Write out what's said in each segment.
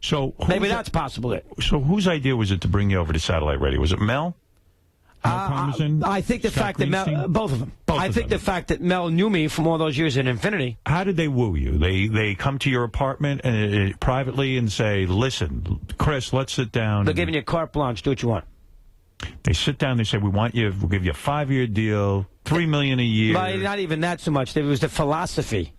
So maybe that's possible. So whose idea was it to bring you over to satellite radio? Was it Mel? I think the fact that Mel, both of them. I think the fact that Mel knew me from all those years in Infinity. How did they woo you? They come to your apartment and privately and say, "Listen, Chris, let's sit down." They're giving you carte blanche. Do what you want. They sit down. They say, "We want you. We'll give you a 5-year deal, $3 million a year." But not even that so much. It was the philosophy.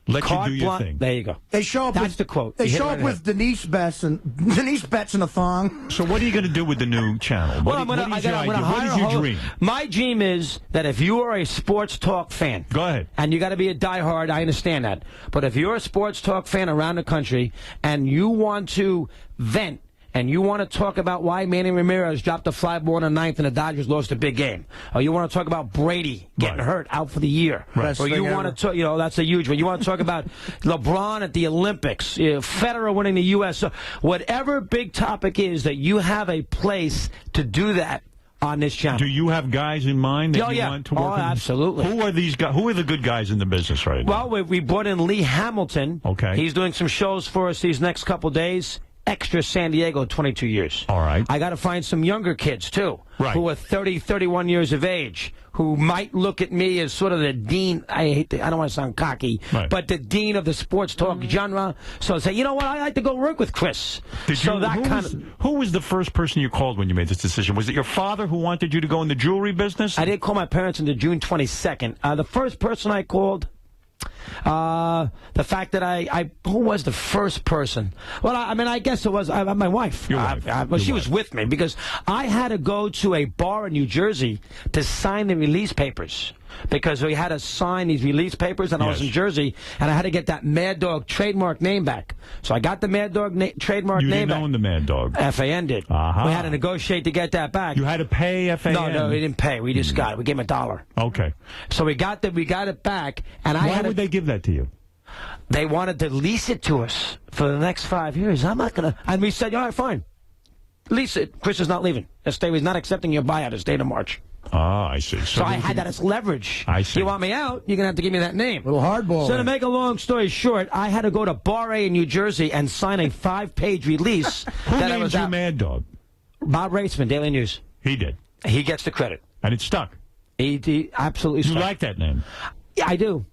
Let you do your thing. There you go. They show up. That's the quote. They show up with Denise Betts in a thong. So what are you going to do with the new channel? What is your dream? My dream is that if you are a sports talk fan, go ahead, and you got to be a diehard. I understand that, but if you're a sports talk fan around the country and you want to vent. And you want to talk about why Manny Ramirez dropped a fly ball in the ninth and the Dodgers lost a big game. Or you want to talk about Brady getting hurt out for the year. Right. Or you want to talk, that's a huge one. You want to talk about LeBron at the Olympics, Federer winning the U.S. So whatever big topic is that you have a place to do that on this channel. Do you have guys in mind that you want to work with? Absolutely. Who are these guys? Who are the good guys in the business right now? Well, we brought in Lee Hamilton. Okay. He's doing some shows for us these next couple days. Extra San Diego, 22 years. All right. I got to find some younger kids, too, who are 30, 31 years of age, who might look at me as sort of the dean. I don't want to sound cocky, but the dean of the sports talk genre. So say, you know what, I like to go work with Chris. Who was the first person you called when you made this decision? Was it your father who wanted you to go in the jewelry business? I did call my parents on June 22nd. The first person I called... the fact that who was the first person? Well, I guess it was my wife. Your wife. She was with me because I had to go to a bar in New Jersey to sign the release papers. Because we had to sign these release papers, and I was in Jersey, and I had to get that Mad Dog trademark name back. So I got the Mad Dog trademark name back. You didn't own the Mad Dog. FAN did. We had to negotiate to get that back. You had to pay FAN? No, we didn't pay. We just got it. We gave him $1. Okay. So we got it back, and Why would they give that to you? They wanted to lease it to us for the next 5 years. I'm not going to... And we said, all right, fine. Lease it. Chris is not leaving. He's not accepting your buyout. It's date of March. Ah, I see. So I had that as leverage. I see. You want me out, you're going to have to give me that name. Little hardball. So to make a long story short, I had to go to Bar A in New Jersey and sign a 5-page release. Who named you Mad Dog? Bob Raceman, Daily News. He did. He gets the credit. And it stuck. He absolutely stuck. You like that name? Yeah, I do.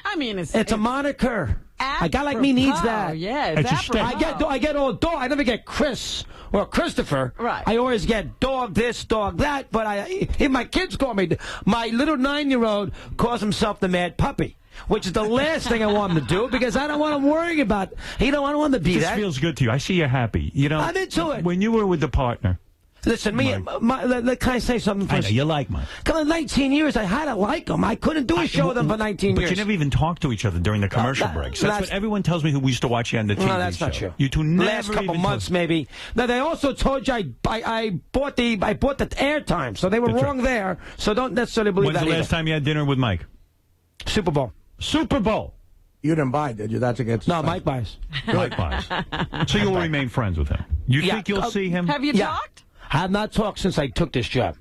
I mean, it's a moniker. A guy like me needs that. Yeah, it's I get all dog. I never get Chris or Christopher. Right. I always get dog this, dog that. But if my kids call me, my little 9-year-old calls himself the Mad Puppy, which is the last thing I want him to do because I don't want him worrying about. I don't want him to be that. This feels good to you. I see you're happy. I'm into it. When you were with the partner. Listen, can I say something first? I know, you like Mike. Come on, 19 years, I had to like him. I couldn't do a show with him for 19 years. But you never even talked to each other during the commercial breaks. That's what everyone tells me who used to watch you on the TV show. No, that's not true. You two never last couple months, maybe. Now, they also told you I bought the airtime, so they were wrong there. So don't necessarily believe that. When's the last time you had dinner with Mike? Super Bowl. Super Bowl. You didn't buy, did you? That's against. No, Mike buys. Mike buys. So you'll remain friends with him. You think you'll see him? Have you talked? I have not talked since I took this job.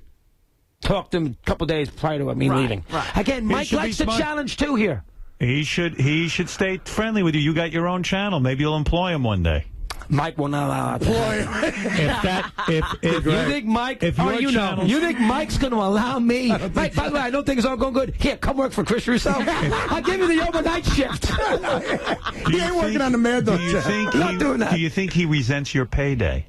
Talked to him a couple days prior to me leaving. Right. Again, Mike likes the challenge, too, here. He should stay friendly with you. You got your own channel. Maybe you'll employ him one day. Mike will not allow that. If you think Mike, you think Mike's going to allow me? Mike, by the way, I don't think it's all going good. Here, come work for Chris Russo. I'll give you the overnight shift. He ain't working on the Mad Dog. Not doing that. Do you think he resents your payday?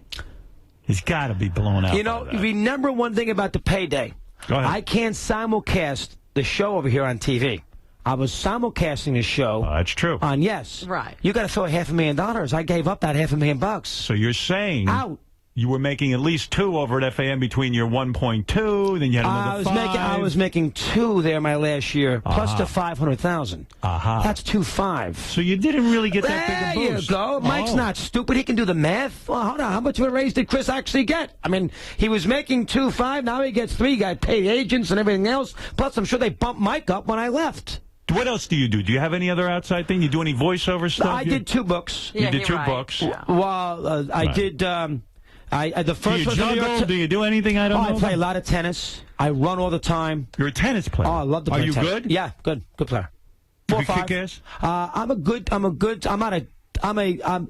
He's got to be blown out. Remember one thing about the payday. Go ahead. I can't simulcast the show over here on TV. I was simulcasting the show. That's true. On Yes. Right. You got to throw $500,000. I gave up that $500,000. So you're saying out. You were making at least 2 over at FAM between your 1.2, then you had another 5. I was making 2 there my last year, plus the $500,000. That's 2.5. So you didn't really get that big a boost. There you go. Mike's not stupid. He can do the math. Well, hold on. How much of a raise did Chris actually get? I mean, he was making 2.5. Now he gets 3. He got paid agents and everything else. Plus, I'm sure they bumped Mike up when I left. What else do you do? Do you have any other outside thing? You do any voiceover stuff? I did 2 books. You did 2 books. Yeah. Well, I did. The first do you juggle? Do you do anything I don't know? I play a lot of tennis. I run all the time. You're a tennis player. Oh, I love to play tennis. Are you good? Yeah, good player. 4 or 5. Kick ass? I'm not a.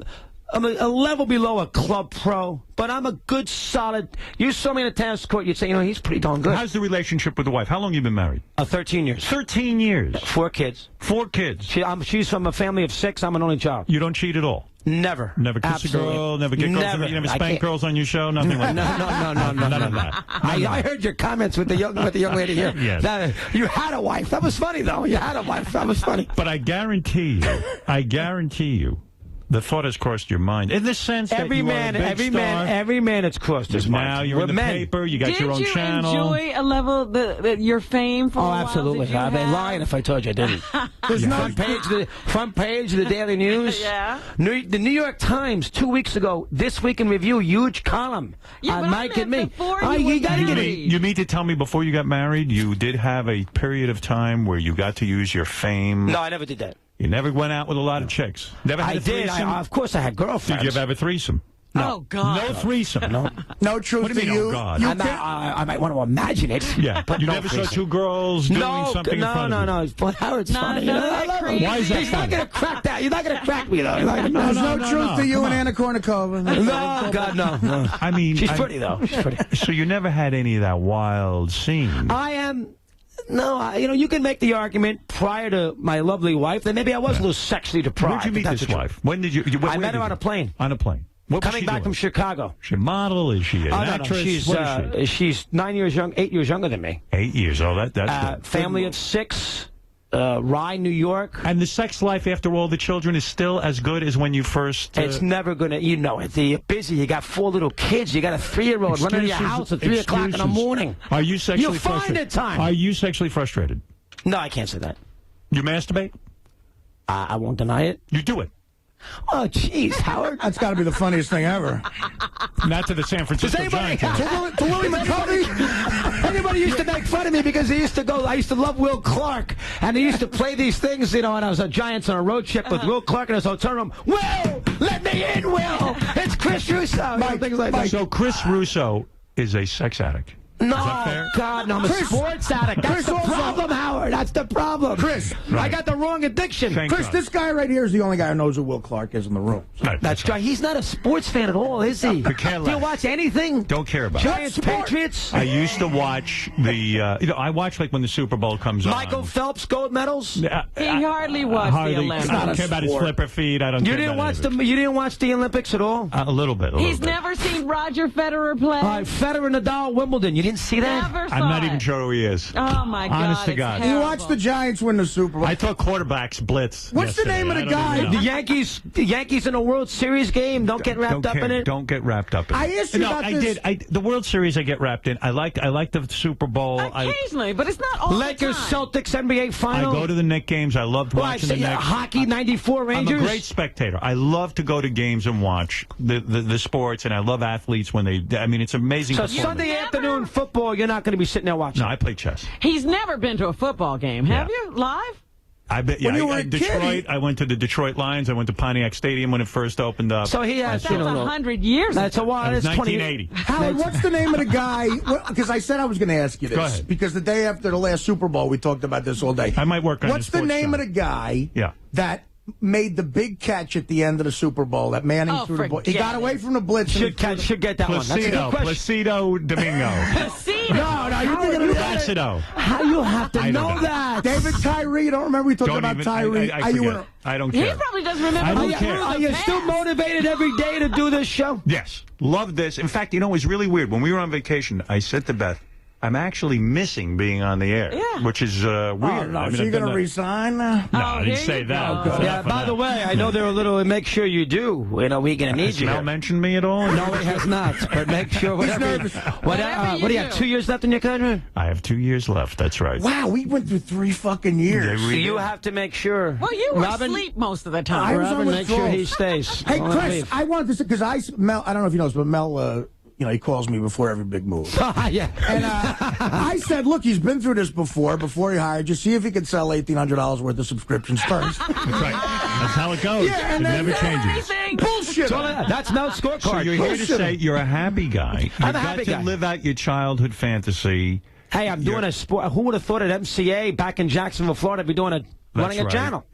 I'm a level below a club pro, but I'm a good, solid. You saw me in a tennis court, you'd say, he's pretty darn good. How's the relationship with the wife? How long you been married? 13 years. 13 years. 4 kids. 4 kids. She's from a family of 6. I'm an only child. You don't cheat at all? Never. Never kiss Absolutely. a girl? Never get girls? You never spank girls on your show? Nothing like that? No. None of that. I heard your comments with the young lady here. Yes. You had a wife. That was funny, though. You had a wife. That was funny. But I guarantee you, the thought has crossed your mind in the sense that every you man, are a big star. every man, it's crossed his mind. Now you're in the paper. You got your own channel. Did you enjoy a level your fame for a while? Absolutely. I'd be lying if I told you I didn't. There's no front page of the Daily News. Yeah. The New York Times 2 weeks ago. This Week in Review, huge column on Mike and me. You You mean to tell me before you got married, you did have a period of time where you got to use your fame? No, I never did that. You never went out with a lot of chicks? Never had a threesome? Of course I had girlfriends. Did you ever have a threesome? No. Oh, God. No threesome? No truth What do you to mean, you. oh, God? I might want to imagine it. Yeah, but you no never threesome. saw 2 girls doing something in front of you? No. But Howard's funny. I love him. Why is that He's not funny? going to crack that. You're not going to crack me, though. There's no truth to you Come and on. Anna Kournikova. No, God, no. I mean, She's pretty, though. She's pretty. So you never had any of that wild scene? I am. No, you can make the argument prior to my lovely wife that maybe I was a little sexually deprived. Where'd you meet this wife? When did you? I met her on a plane. On a plane. What was Coming she back doing? from Chicago. Is she a model? Is she an actress? She's What is she? she's 8 years younger than me. 8 years. Oh, that's good. Family of 6. Rye, New York. And the sex life after all the children is still as good as when you first... It's never going to, you're busy. You got 4 little kids. You got a 3-year-old running to your house at 3 o'clock in the morning. Are you sexually You find frustrated? it time. Are you sexually frustrated? No, I can't say that. You masturbate? I won't deny it. You do it. Oh, jeez, Howard. That's got to be the funniest thing ever. Not to the San Francisco Giants. To Willie McCovey? Anybody used to make fun of me because I used to love Will Clark, and he used to play these things, and I was a Giants on a road trip with Will Clark in his hotel room. Will, let me in, Will. It's Chris Russo. Things like that. So Chris Russo is a sex addict. No, fair? God, no, I'm a sports addict. That's the problem, Howard. That's the problem. Chris. I got the wrong addiction. Chris, this guy right here is the only guy who knows who Will Clark is in the room. That's right. He's not a sports fan at all, is he? care Do you less. watch anything? Don't care about Giants, it. Patriots? I used to watch the, I watch like when the Super Bowl comes Michael on. Phelps gold medals? He hardly watched the Olympics. I don't care about his flipper feet. I don't You care didn't about watch any of You didn't watch the Olympics at all? it. A little bit. He's never seen Roger Federer play. Federer, Nadal, Wimbledon. You didn't see that? Never saw I'm not it. even sure who he is. Oh, my God. Honest to it's God. You terrible. watched the Giants win the Super Bowl. I thought quarterbacks blitz. What's the yesterday. name of the I don't guy? even know. The Yankees in a World Series game. Don't get wrapped up in it. Don't get wrapped up in it. I asked you no, about I this. did. The World Series I get wrapped in. I like the Super Bowl. Occasionally, but it's not all Lakers, the time. Celtics, NBA I Final. go to the Knicks games. I loved watching the Knicks. Hockey, 94 Rangers. I'm a great spectator. I love to go to games and watch the sports, and I love athletes when they. I mean, it's amazing. So performance. Sunday afternoon football, you're not going to be sitting there watching. No, I play chess. He's never been to a football game. Have you? Live? I bet. When Yeah, you were a kid, Detroit. I went to the Detroit Lions. I went to Pontiac Stadium when it first opened up. So he has, That's 100 years That's a ago. while. That was That's 20. 1980. Howard, what's the name of the guy? Because I said I was going to ask you this. Go ahead. Because the day after the last Super Bowl, we talked about this all day. I might work on What's his the sports name show. of the guy Yeah. that made the big catch at the end of the Super Bowl that Manning threw the ball? He got away from the blitz. and he threw the- Should get that one. That's a good question. Placido Domingo. No, you're thinking of Placido. How you have to I don't know know. that? David Tyree. You don't remember we talked Don't about even. Tyree? I forget. I don't He care. probably doesn't remember. I don't who care. threw Are the you pass. still motivated every day to do this show? Yes. Love this. In fact, it was really weird. When we were on vacation, I said to Beth, I'm actually missing being on the air, Yeah. which is weird. Oh, no, I mean, so I've you're done going to that- resign? No, I didn't here say you that. go. Enough Yeah, of by that. the way, I know they're a little, make sure you do. We going to need Has you. Mel here. mentioned me at all? No, he has not. But make sure whatever. What do you have? 2 years left in your contract? I have 2 years left. That's right. Wow, we went through 3 fucking years. Yeah, So you have to make sure. Well, you were Robin, asleep most of the I time. was on Robin, make sure withdrawal. he stays. Hey, Don't let him Chris, leave. I wanted to because Mel, I don't know if you know this, but Mel, he calls me before every big move. Yeah. And I said, look, he's been through this before he hired you. See if he can sell $1,800 worth of subscriptions first. That's right. That's how it goes. Yeah, and it then never changes. Everything. Bullshit. That's Mel's scorecard. So you're here to Bullshit. say you're a happy guy. I'm You've a happy got guy. to live out your childhood fantasy. Hey, I'm doing a sport. Who would have thought at MCA back in Jacksonville, Florida, I'd be doing running a right. channel?